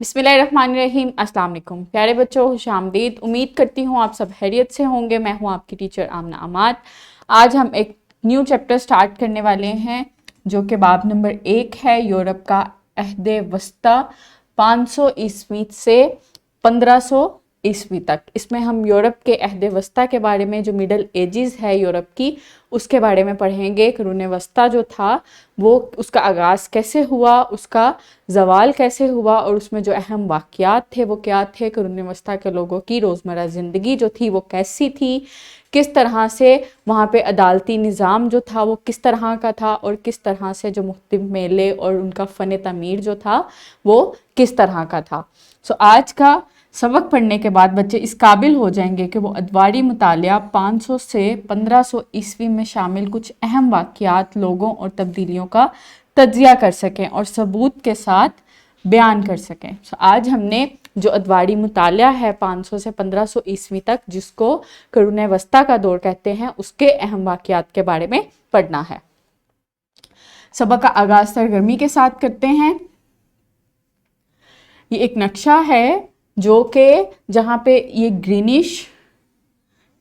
बिस्मिल्लाहिर्रहमानिर्रहीम। अस्सलाम वालेकुम प्यारे बच्चों, खुशामदीद। उम्मीद करती हूँ आप सब खैरियत से होंगे। मैं हूँ आपकी टीचर आमना अमाद। आज हम एक न्यू चैप्टर स्टार्ट करने वाले हैं जो कि बाब नंबर 1 है, यूरोप का अहद वस्ता 500 ईस्वी से 1500 ईस्वी तक। इसमें हम यूरोप के अहद वस्ता के बारे में, जो मिडल एजेस है यूरोप की, उसके बारे में पढ़ेंगे। कुरून वस्ता जो था वो उसका आगाज़ कैसे हुआ, उसका ज़वाल कैसे हुआ और उसमें जो अहम वाक़यात थे वो क्या थे। कुरून वस्ता के लोगों की रोज़मर्रा ज़िंदगी जो थी वो कैसी थी, किस तरह से वहाँ पे अदालती निज़ाम जो था वो किस तरह का था और किस तरह से जो मुख्तलिफ मेले और उनका फ़न तमीर जो था वो किस तरह का था। सो आज का सबक पढ़ने के बाद बच्चे इस काबिल हो जाएंगे कि वो अदवारी मुतालिया 500 से 1500 ईस्वी में शामिल कुछ अहम वाक़यात, लोगों और तब्दीलियों का तज्जिया कर सकें और सबूत के साथ बयान कर सकें। आज हमने जो अदवारी मुतालिया है 500 से 1500 ईस्वी तक, जिसको कुरून वस्ता का दौर कहते हैं, उसके अहम वाक़यात के बारे में पढ़ना है। सबक का आगाज़ सरगर्मी के साथ करते हैं। ये एक नक्शा है जो कि जहाँ पे ये ग्रीनिश,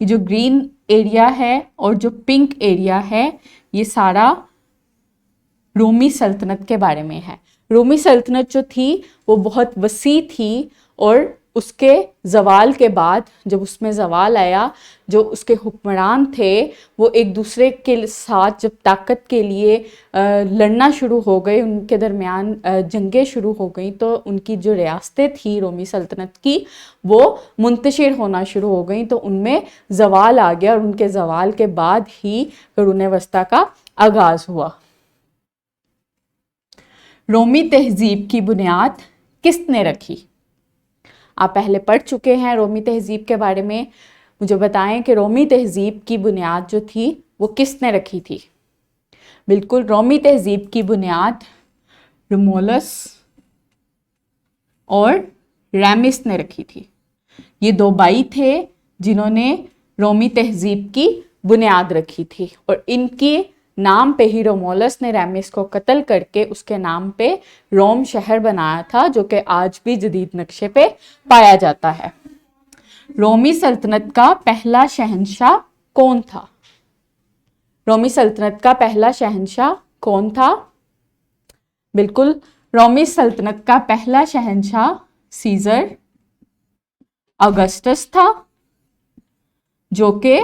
ये जो ग्रीन एरिया है और जो पिंक एरिया है, ये सारा रोमी सल्तनत के बारे में है। रोमी सल्तनत जो थी वो बहुत वसी थी और उसके ज़वाल के बाद, जब उसमें ज़वाल आया, जो उसके हुक्मरान थे वो एक दूसरे के साथ जब ताकत के लिए लड़ना शुरू हो गए, उनके दरमियान जंगें शुरू हो गई, तो उनकी जो रियासतें थी रोमी सल्तनत की वो मुंतशिर होना शुरू हो गई। तो उनमें ज़वाल आ गया और उनके ज़वाल के बाद ही कुरून वस्ता का आगाज़ हुआ। रोमी तहजीब की बुनियाद किसने रखी? आप पहले पढ़ चुके हैं रोमी तहजीब के बारे में। मुझे बताएं कि रोमी तहजीब की बुनियाद जो थी वो किसने रखी थी? बिल्कुल, रोमी तहजीब की बुनियाद रोमुलस और रेमिस ने रखी थी। ये दो भाई थे जिन्होंने रोमी तहजीब की बुनियाद रखी थी और इनके नाम पे ही रोमुलस ने रेमिस को कत्ल करके उसके नाम पे रोम शहर बनाया था, जो कि आज भी जदीद नक्शे पे पाया जाता है। रोमी सल्तनत का पहला शहंशाह कौन था? रोमी सल्तनत का पहला शहंशाह कौन था? बिल्कुल, रोमी सल्तनत का पहला शहंशाह सीजर ऑगस्टस था, जो कि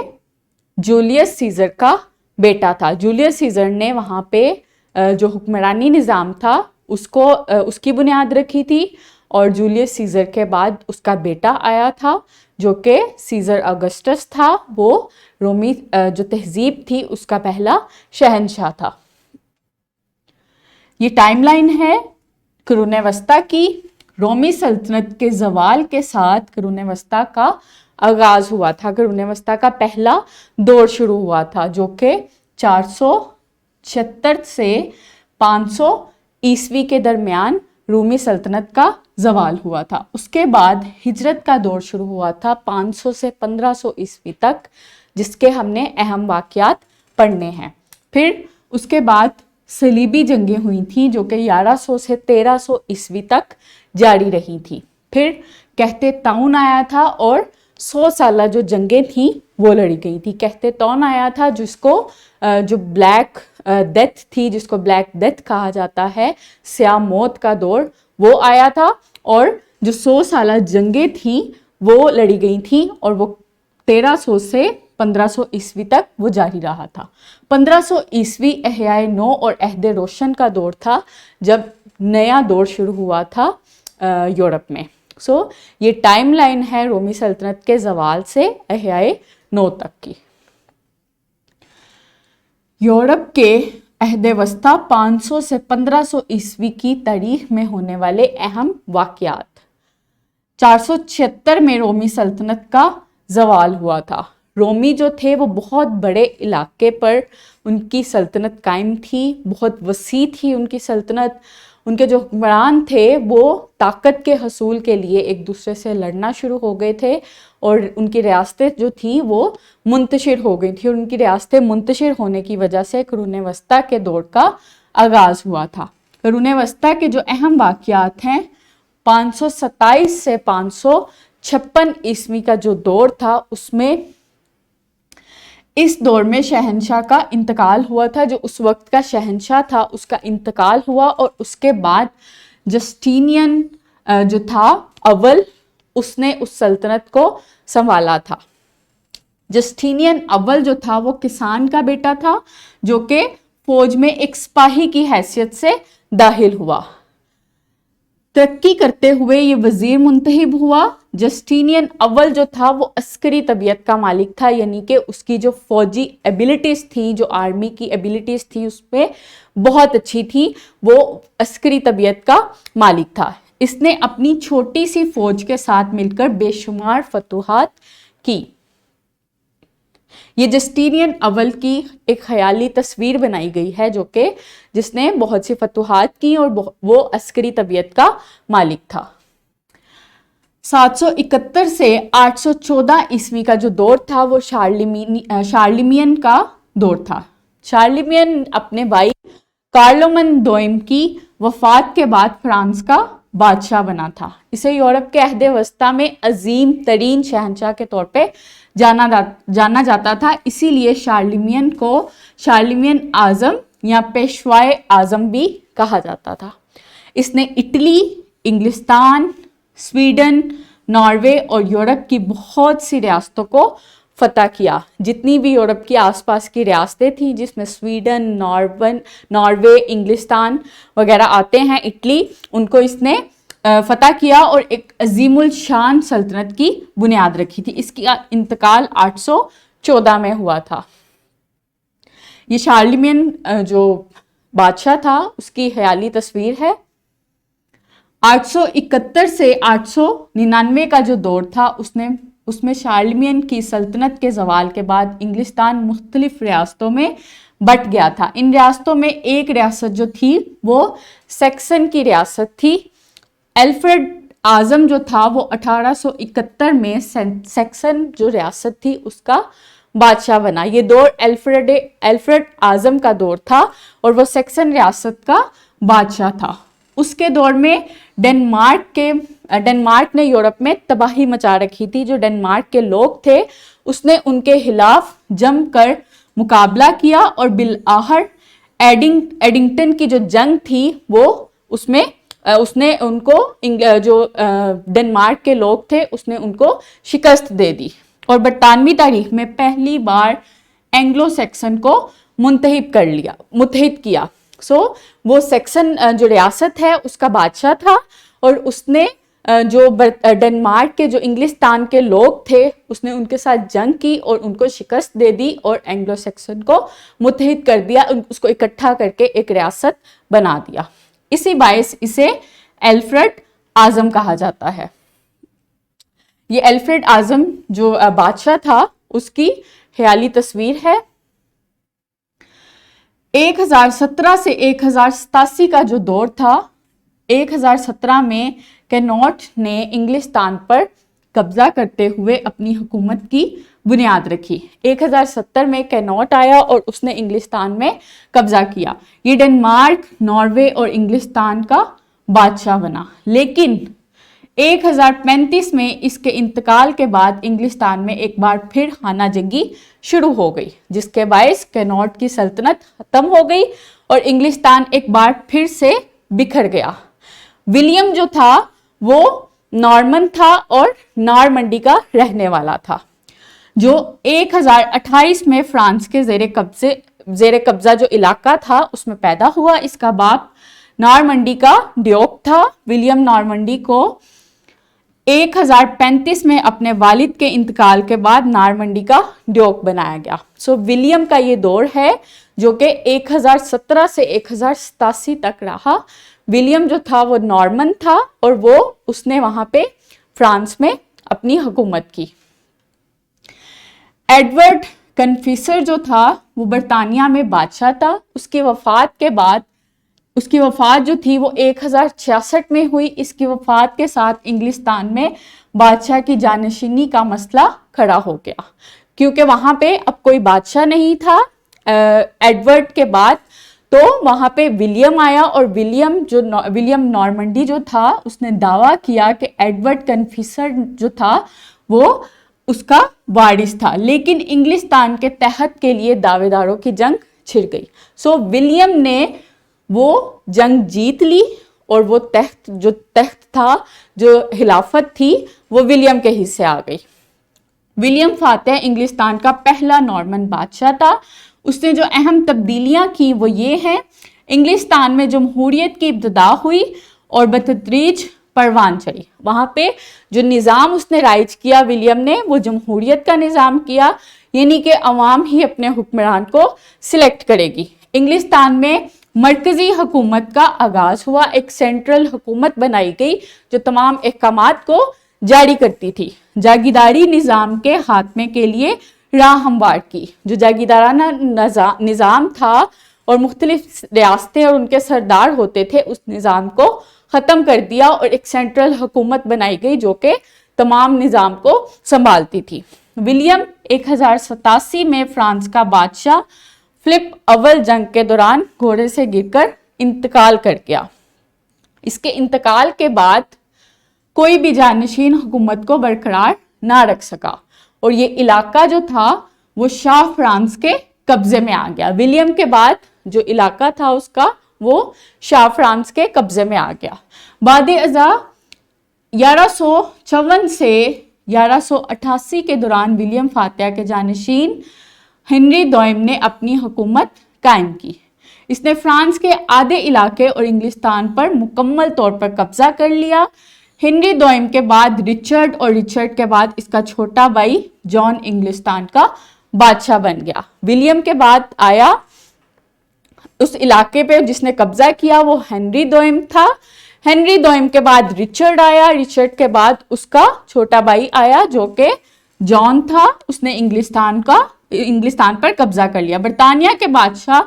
जूलियस सीजर का बेटा था। जूलियस सीजर ने वहाँ पे जो हुक्मरानी निज़ाम था उसको उसकी बुनियाद रखी थी और जूलियस सीजर के बाद उसका बेटा आया था जो कि सीजर ऑगस्टस था। वो रोमी जो तहजीब थी उसका पहला शहंशाह था। ये टाइमलाइन है कुरून वस्ता की। रोमी सल्तनत के ज़वाल के साथ कुरून वस्ता का आगाज़ हुआ था। कुरून वस्ता का पहला दौर शुरू हुआ था जो कि 476 से 500 ईस्वी के दरमियान रोमी सल्तनत का ज़वाल हुआ था। उसके बाद हिजरत का दौर शुरू हुआ था 500 से 1500 ईस्वी तक, जिसके हमने अहम वाक़यात पढ़ने हैं। फिर उसके बाद सलीबी जंगें हुई थी जो कि 1100 से 1300 ईस्वी तक जारी रही थी। फिर कहते ताउन आया था और 100 साल जो जंगें थी वो लड़ी गई थी। कहते ताउन आया था जिसको जो ब्लैक डेथ थी, जिसको ब्लैक डेथ कहा जाता है, स्याह मौत का दौर, वो आया था। और जो 100 साल जंगें थी वो लड़ी गई थी और वो 1300 से 1500 ईस्वी तक वो जारी रहा था। 1500 ईस्वी एहयाए नौ और अहद रोशन का दौर था, जब नया दौर शुरू हुआ था यूरोप में। ये टाइमलाइन है रोमी सल्तनत के ज़वाल से एहयाए नौ तक की। यूरोप के अहद वस्ता 500 से 1500 ईस्वी की तारीख में होने वाले अहम वाक़यात। 476 में रोमी सल्तनत का ज़वाल हुआ था। रोमी जो थे वो बहुत बड़े इलाके पर उनकी सल्तनत कायम थी, बहुत वसी थी उनकी सल्तनत। उनके जो हुक्मरान थे वो ताकत के हसूल के लिए एक दूसरे से लड़ना शुरू हो गए थे और उनकी रियासतें जो थी वो मुंतशिर हो गई थी और उनकी रियासतें मुंतशिर होने की वजह से कुरून वस्ता के दौर का आगाज़ हुआ था। कुरून वस्ता के जो अहम वाक़यात हैं 527 से 556 ईस्वी का जो दौर था, उसमें इस दौर में शहंशाह का इंतकाल हुआ था। जो उस वक्त का शहंशाह था उसका इंतकाल हुआ, और उसके बाद जस्टिनियन जो था अव्वल, उसने उस सल्तनत को संभाला था। जस्टिनियन अव्वल जो था वो किसान का बेटा था, जो कि फौज में एक सिपाही की हैसियत से दाखिल हुआ। तरक्की करते हुए ये वजीर मुंतखब हुआ। जस्टिनियन अव्वल जो था वो अस्करी तबीयत का मालिक था, यानी कि उसकी जो फौजी एबिलिटीज़ थी, जो आर्मी की एबिलिटीज़ थी उसमें बहुत अच्छी थी। वो अस्करी तबीयत का मालिक था। इसने अपनी छोटी सी फौज के साथ मिलकर बेशुमार फतूहात की। ये जस्टिनियन अव्वल की एक ख्याली तस्वीर बनाई गई है, जो कि जिसने बहुत सी फतूहात की और वो अस्करी तबीयत का मालिक था। 771 से 814 ईस्वी का जो दौर था वो शार्लिमियन का दौर था। शार्लिमियन अपने भाई कार्लोमन दोयम की वफात के बाद फ्रांस का बादशाह बना था। इसे यूरोप के अहद वस्ता में अजीम तरीन शहंशाह के तौर पे जाना जाता था। इसीलिए शार्लिमियन को शार्लिमियन आजम या पेशवाए आजम भी कहा जाता था। इसने इटली, इंग्लिस्तान, स्वीडन, नॉर्वे और यूरोप की बहुत सी रियासतों को फतह किया। जितनी भी यूरोप की आसपास की रियासतें थी, जिसमें स्वीडन, नॉर्वे, इंग्लिस्तान वगैरह आते हैं, इटली, उनको इसने फतह किया और एक अजीमुल शान सल्तनत की बुनियाद रखी थी। इसका इंतकाल 814 में हुआ था। ये शार्लिमियन जो बादशाह था उसकी ख्याली तस्वीर है। 871 से 899 का जो दौर था उसमें शार्लिमियन की सल्तनत के ज़वाल के बाद इंग्लिस्तान मुख्तलिफ रियासतों में बट गया था। इन रियासतों में एक रियासत जो थी वो सेक्सन की रियासत थी। एल्फ्रेड आजम जो था वो 1871 में सेक्सन जो रियासत थी उसका बादशाह बना। ये दौर एल्फ्रेड आजम का दौर था और वो सेक्सन रियासत का बादशाह था। उसके दौर में डेनमार्क ने यूरोप में तबाही मचा रखी थी। जो डेनमार्क के लोग थे उसने उनके खिलाफ जमकर मुकाबला किया और बिलआखिर एडिंगटन की जो जंग थी वो उसने उनको जो डेनमार्क के लोग थे उसने उनको शिकस्त दे दी और 92वीं तारीख में पहली बार एंग्लो सैक्सन को मुत्तहिद किया। वो सेक्सन जो रियासत है उसका बादशाह था और उसने जो डेनमार्क के जो इंग्लिस्तान के लोग थे उसने उनके साथ जंग की और उनको शिकस्त दे दी और एंग्लो सैक्सन को मुत्तहिद कर दिया, उसको इकट्ठा करके एक रियासत बना दिया। इसी बायस इसे एल्फ्रेड आजम कहा जाता है। ये एल्फ्रेड आजम जो बादशाह था उसकी ख्याली तस्वीर है। 1017 से 1087 का जो दौर था, 1017 में कैनॉट ने इंग्लिस्तान पर कब्जा करते हुए अपनी हुकूमत की बुनियाद रखी। 1070 में कैनॉट आया और उसने इंग्लिस्तान में कब्जा किया। ये डेनमार्क, नॉर्वे और इंग्लिस्तान का बादशाह बना। लेकिन 1035 में इसके इंतकाल के बाद इंग्लिस्तान में एक बार फिर खाना जंगी शुरू हो गई, जिसके बायस कैनॉट की सल्तनत खत्म हो गई और इंग्लिस्तान एक बार फिर से बिखर गया। विलियम जो था वो नॉर्मन था और नॉर्मंडी का रहने वाला था, जो 1028 में फ्रांस के जेर कब्जा जो इलाका था उसमें पैदा हुआ। इसका बाप नॉर्मंडी का ड्यूक था। विलियम नॉर्मंडी को 1035 में अपने वालिद के इंतकाल के बाद नॉर्मंडी का ड्यूक बनाया गया। विलियम का ये दौर है जो कि 1017 से 1087 तक रहा। विलियम जो था वो नॉर्मन था और उसने वहां पे फ्रांस में अपनी हुकूमत की। एडवर्ड कन्फेसर जो था वो बरतानिया में बादशाह था। उसकी वफात जो थी वो 1066 में हुई। इसकी वफात के साथ इंग्लिस्तान में बादशाह की जानशीनी का मसला खड़ा हो गया, क्योंकि वहां पे अब कोई बादशाह नहीं था एडवर्ड के बाद। तो वहां पे विलियम आया और विलियम नॉर्मंडी जो था उसने दावा किया कि एडवर्ड कन्फेसर जो था वो उसका वारिस था, लेकिन इंग्लिस्तान के तहत के लिए दावेदारों की जंग छिड़ गई। सो विलियम ने वो जंग जीत ली और वो तख्त था, जो खिलाफत थी, वो विलियम के हिस्से आ गई। विलियम फातेह इंग्लिस्तान का पहला नॉर्मन बादशाह था। उसने जो अहम तब्दीलियां की वो ये हैं, इंग्लिस्तान में जमहूरियत की इब्तिदा हुई और बतदरीज परवान चढ़ी। वहाँ पे जो निज़ाम उसने राइज किया विलियम ने, वो जमहूरियत का निज़ाम किया, यानी कि अवाम ही अपने हुक्मरान को सिलेक्ट करेगी। इंग्लिस्तान में मरकजी हुकूमत का आगाज हुआ, एक सेंट्रल हुकूमत बनाई गई जो तमाम अहकामात को जारी करती थी। जागीरदारी निज़ाम के खात्मे के लिए राह हमवार की। जो जागीरदाराना निज़ाम था और मुख्तलिफ रियासतें और उनके सरदार होते थे, उस निज़ाम को ख़त्म कर दिया और एक सेंट्रल हुकूमत बनाई गई जो कि तमाम निज़ाम को संभालती थी। विलियम 1087 में फ्रांस का बादशाह फिलिप अव्वल जंग के दौरान घोड़े से गिरकर इंतकाल कर गया। इसके इंतकाल के बाद कोई भी जानशीन हुकूमत को बरकरार ना रख सका और ये इलाका जो था वो शाह फ्रांस के कब्जे में आ गया। विलियम के बाद जो इलाका था उसका वो शाह फ्रांस के कब्जे में आ गया। बादे अज़ा 1154 से 1188 के दौरान विलियम फातेह के जानशीन हेनरी दोयम ने अपनी हुकूमत कायम की। इसने फ्रांस के आधे इलाके और इंग्लिस्तान पर मुकम्मल तौर पर कब्जा कर लिया। हेनरी दोयम के बाद रिचर्ड और रिचर्ड के बाद इसका छोटा भाई जॉन इंग्लिस्तान का बादशाह बन गया। विलियम के बाद आया उस इलाके पे जिसने कब्जा किया वो हेनरी दोयम था। हेनरी दोयम के बाद रिचर्ड आया, रिचर्ड के बाद उसका छोटा भाई आया जो कि जॉन था। उसने इंग्लिस्तान पर कब्जा कर लिया। बरतानिया के बादशाह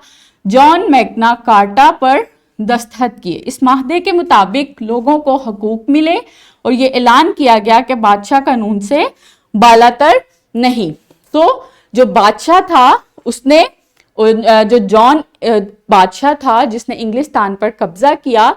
जॉन मैग्ना कार्टा पर दस्तखत किए। इस माहदे के मुताबिक लोगों को हकूक मिले और ये ऐलान किया गया कि बादशाह कानून से बालातर नहीं। तो जो बादशाह था उसने, जो जॉन बादशाह था जिसने इंग्लिस्तान पर कब्जा किया,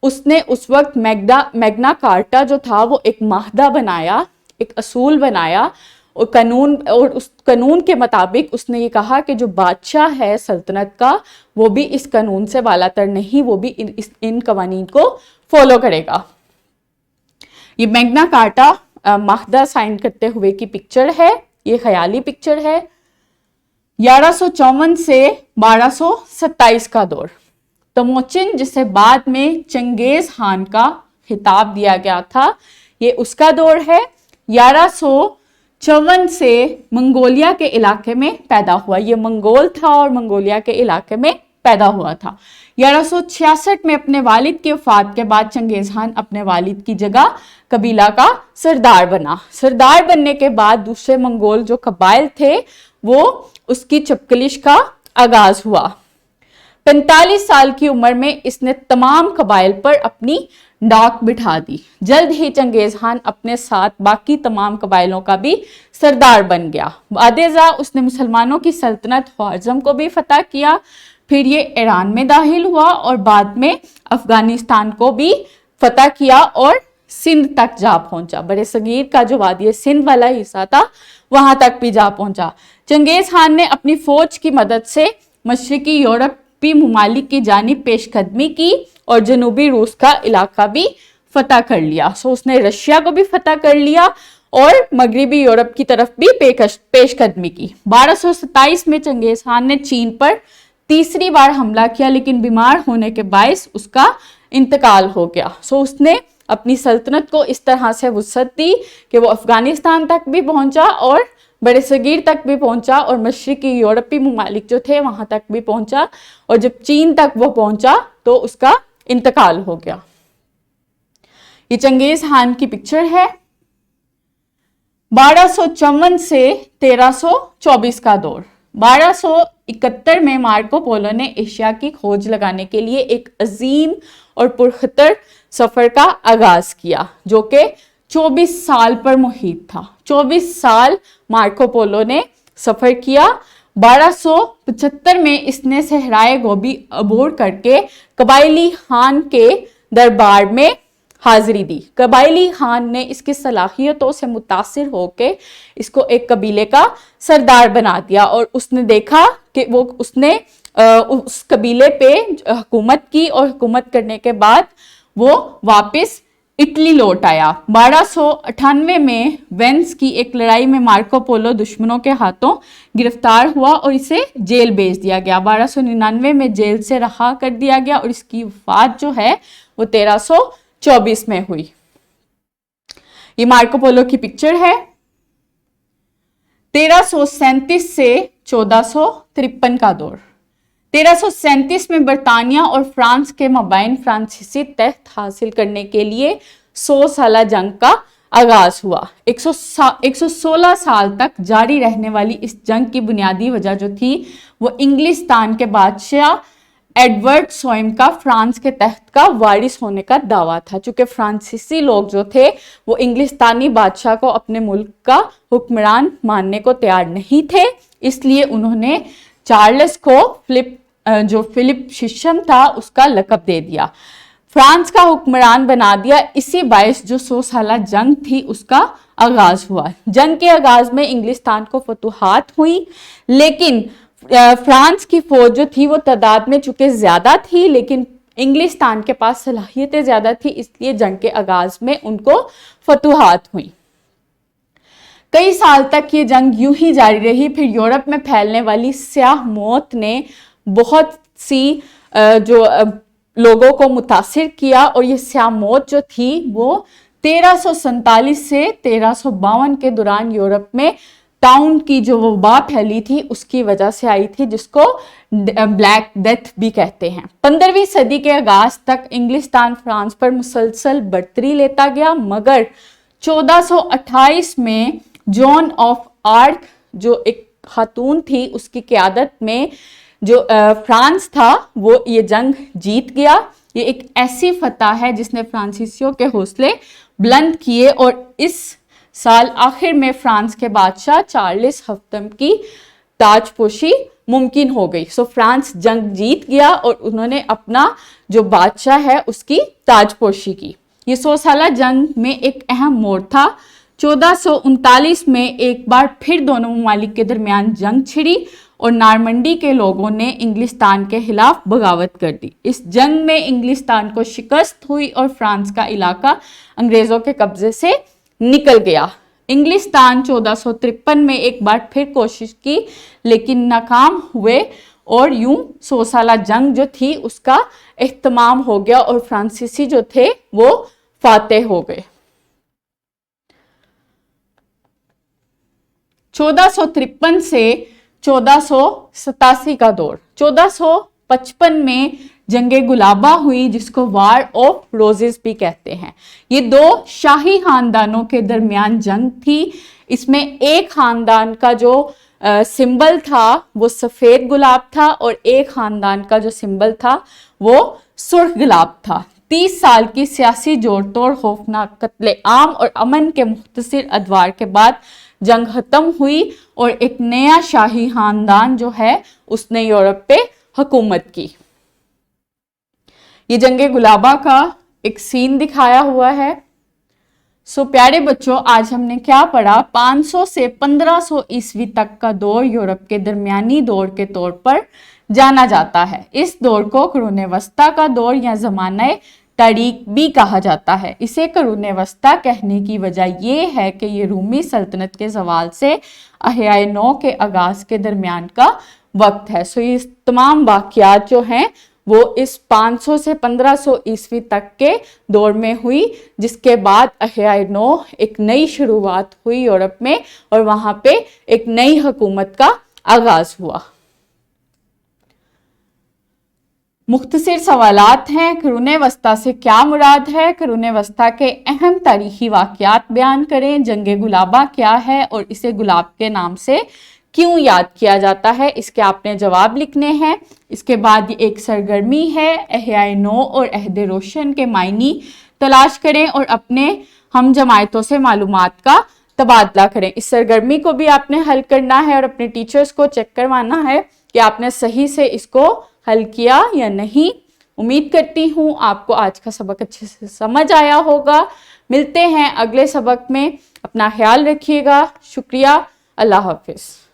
उसने उस वक्त मैग्ना कार्टा जो था वो एक माहदा बनाया, एक असूल बनाया और उस कानून के मुताबिक उसने ये कहा कि जो बादशाह है सल्तनत का वो भी इस कानून से बालातर नहीं, वो भी इन कवानीन को फॉलो करेगा। ये मैग्ना कार्टा माहदा साइन करते हुए की पिक्चर है, ये ख्याली पिक्चर है। 1154 से 1227 का दौर, तमोचिन जिसे बाद में चंगेज खान का खिताब दिया गया था, ये उसका दौर है। 1154 से मंगोलिया के इलाके में पैदा हुआ। ये मंगोल था और मंगोलिया के इलाके में पैदा हुआ था। 1166 में अपने वालिद की वफात के बाद चंगेज खान अपने वालिद की जगह कबीला का सरदार बना। सरदार बनने के बाद दूसरे मंगोल जो कबाइल थे वो उसकी चपकलिश का आगाज हुआ। 45 साल की उम्र में इसने तमाम कबाइल पर अपनी डाक बिठा दी। जल्द ही चंगेज खान अपने साथ बाकी तमाम कबाइलों का भी सरदार बन गया। बादेजा उसने मुसलमानों की सल्तनत ख्वारिज़म को भी फतह किया। फिर ये ईरान में दाखिल हुआ और बाद में अफगानिस्तान को भी फतह किया और सिंध तक जा पहुंचा। बड़े सगीर का जो वादी सिंध वाला हिस्सा था वहां तक भी जा पहुंचा। चंगेज खान ने अपनी फौज की मदद से मशरिकी यूरोपी मुमालिक की जानिब पेशकदमी की और जनूबी रूस का इलाका भी फतह कर लिया। सो उसने रशिया को भी फतह कर लिया और मगरबी यूरोप की तरफ भी पेशकदमी की। 1227 में चंगेज खान ने चीन पर तीसरी बार हमला किया, लेकिन बीमार होने के बायस उसका इंतकाल हो गया। सो उसने अपनी सल्तनत को इस तरह से वुसअत दी कि वो अफगानिस्तान तक भी पहुंचा और बड़े सगीर तक भी पहुंचा और मशरिकी यूरोपी मुमालिक जो थे वहां तक भी पहुंचा, और जब चीन तक वो पहुंचा तो उसका इंतकाल हो गया। ये चंगेज खान की पिक्चर है। 1254 से 1324 का दौर। 1271 में मार्को पोलो ने एशिया की खोज लगाने के लिए एक अजीम और पुरखतर सफर का आगाज किया जो कि 24 साल पर मुहित था। 24 साल मार्को पोलो ने सफर किया। 1275 में इसने सहराए गोबी अबूर करके कबायली खान के दरबार में हाजिरी दी। कबायली खान ने इसकी सलाहियतों से मुतासिर होकर इसको एक कबीले का सरदार बना दिया और उसने देखा कि उसने उस कबीले पे हुकूमत की और हुकूमत करने के बाद वो वापस इटली लौट आया। 1298 में वेनिस की एक लड़ाई में मार्को पोलो दुश्मनों के हाथों गिरफ्तार हुआ और इसे जेल भेज दिया गया। 1299 में जेल से रहा कर दिया गया और इसकी वफात जो है वो 1324 में हुई। ये मार्को पोलो की पिक्चर है। 1337 से 1453 का दौर। 1337 में बरतानिया और फ्रांस के मबैन फ्रांसीसी तख्त हासिल करने के लिए 100 साला जंग का आगाज हुआ। 116 साल तक जारी रहने वाली इस जंग की बुनियादी वजह जो थी वो इंग्लिस्तान के बादशाह एडवर्ड सोइम का फ्रांस के तख्त का वारिस होने का दावा था। चूंकि फ्रांसीसी लोग जो थे वो इंग्लिस्तानी बादशाह को अपने मुल्क का हुक्मरान मानने को तैयार नहीं थे, इसलिए उन्होंने चार्ल्स को फिलिप शिशम था उसका लकब दे दिया, फ्रांस का हुक्मरान बना दिया। इसी बायस जो 100 साला जंग थी उसका आगाज हुआ। जंग के आगाज में इंग्लिस्तान को फतूहात हुई, लेकिन फ्रांस की फौज जो थी वो तादाद में चूंकि ज्यादा थी लेकिन इंग्लिस्तान के पास सलाहियतें ज्यादा थी, इसलिए जंग के आगाज में उनको फतूहात हुई। कई साल तक ये जंग यूं ही जारी रही। फिर यूरोप में फैलने वाली स्याह मौत ने बहुत सी जो लोगों को मुतासिर किया और ये स्याह मौत जो थी वो 1347 से 1352 के दौरान यूरोप में टाउन की जो वबा फैली थी उसकी वजह से आई थी, जिसको ब्लैक डेथ भी कहते हैं। 15वीं सदी के आगाज तक इंग्लिस्तान फ्रांस पर मुसलसल बढ़तरी लेता गया, मगर 1428 में जॉन ऑफ आर्क जो एक खातून थी उसकी क़यादत में जो फ्रांस था वो ये जंग जीत गया। ये एक ऐसी फतह है जिसने फ्रांसीसियों के हौसले बुलंद किए और इस साल आखिर में फ्रांस के बादशाह चार्ल्स हफ्तम की ताजपोशी मुमकिन हो गई। सो फ्रांस जंग जीत गया और उन्होंने अपना जो बादशाह है उसकी ताजपोशी की। ये 100 साला जंग में एक अहम मोड़ था। 1439 में एक बार फिर दोनों ममालिक के दरमियान जंग छिड़ी और नारमंडी के लोगों ने इंग्लिस्तान के खिलाफ बगावत कर दी। इस जंग में इंग्लिस्तान को शिकस्त हुई और फ्रांस का इलाका अंग्रेजों के कब्जे से निकल गया। इंग्लिस्तान 1453 में एक बार फिर कोशिश की लेकिन नाकाम हुए और यूं 100 साला जंग जो थी उसका इख्तिमाम हो गया और फ्रांसीसी जो थे वो फातेह हो गए। 1453 से 1487 का दौर। 1455 में जंगे गुलाबा हुई जिसको वार ऑफ रोजेस भी कहते हैं। ये दो शाही खानदानों के दरमियान जंग थी। इसमें एक खानदान का जो सिंबल था वो सफेद गुलाब था और एक खानदान का जो सिंबल था वो सुर्ख गुलाब था। 30 साल की सियासी जोड़ तोड़, खौफनाक कत्ले आम और अमन के मुख्तसर अदवार के बाद जंग खत्म हुई और एक नया शाही खानदान जो है उसने यूरोप पे हुकूमत की। ये जंगे गुलाबा का एक सीन दिखाया हुआ है। सो प्यारे बच्चों, आज हमने क्या पढ़ा? 500 से 1500 ईस्वी तक का दौर यूरोप के दरमियानी दौर के तौर पर जाना जाता है। इस दौर को कुरून वस्ता का दौर या ज़माना तारीख भी कहा जाता है। इसे कुरून वस्ता कहने की वजह यह है कि ये रूमी सल्तनत के ज़वाल से अहयाए नौ के आगाज़ के दरमियान का वक्त है। सो ये तमाम वाक़यात जो हैं वो इस 500 से 1500 ईस्वी तक के दौर में हुई, जिसके बाद अहयाए नौ एक नई शुरुआत हुई यूरोप में और वहाँ पे एक नई हुकूमत का आगाज़ हुआ। मुख्तसर सवालात हैं। कुरून वस्ता से क्या मुराद है? कुरून वस्ता के अहम तारीखी वाक़यात बयान करें। जंगे गुलाबा क्या है और इसे गुलाब के नाम से क्यों याद किया जाता है? इसके आपने जवाब लिखने हैं। इसके बाद एक सरगर्मी है, अहयाए नौ और अहद रोशन के मायनी तलाश करें और अपने हम जमायतों से मालूमात का تبادلہ کریں. اس سرگرمی کو بھی آپ نے حل کرنا ہے اور اپنے ٹیچرز کو چیک کروانا ہے کہ آپ نے صحیح سے اس کو حل کیا یا نہیں. امید کرتی ہوں آپ کو آج کا سبق اچھے سے سمجھ آیا ہوگا. ملتے ہیں اگلے سبق میں. اپنا خیال رکھیے گا. شکریہ. اللہ حافظ.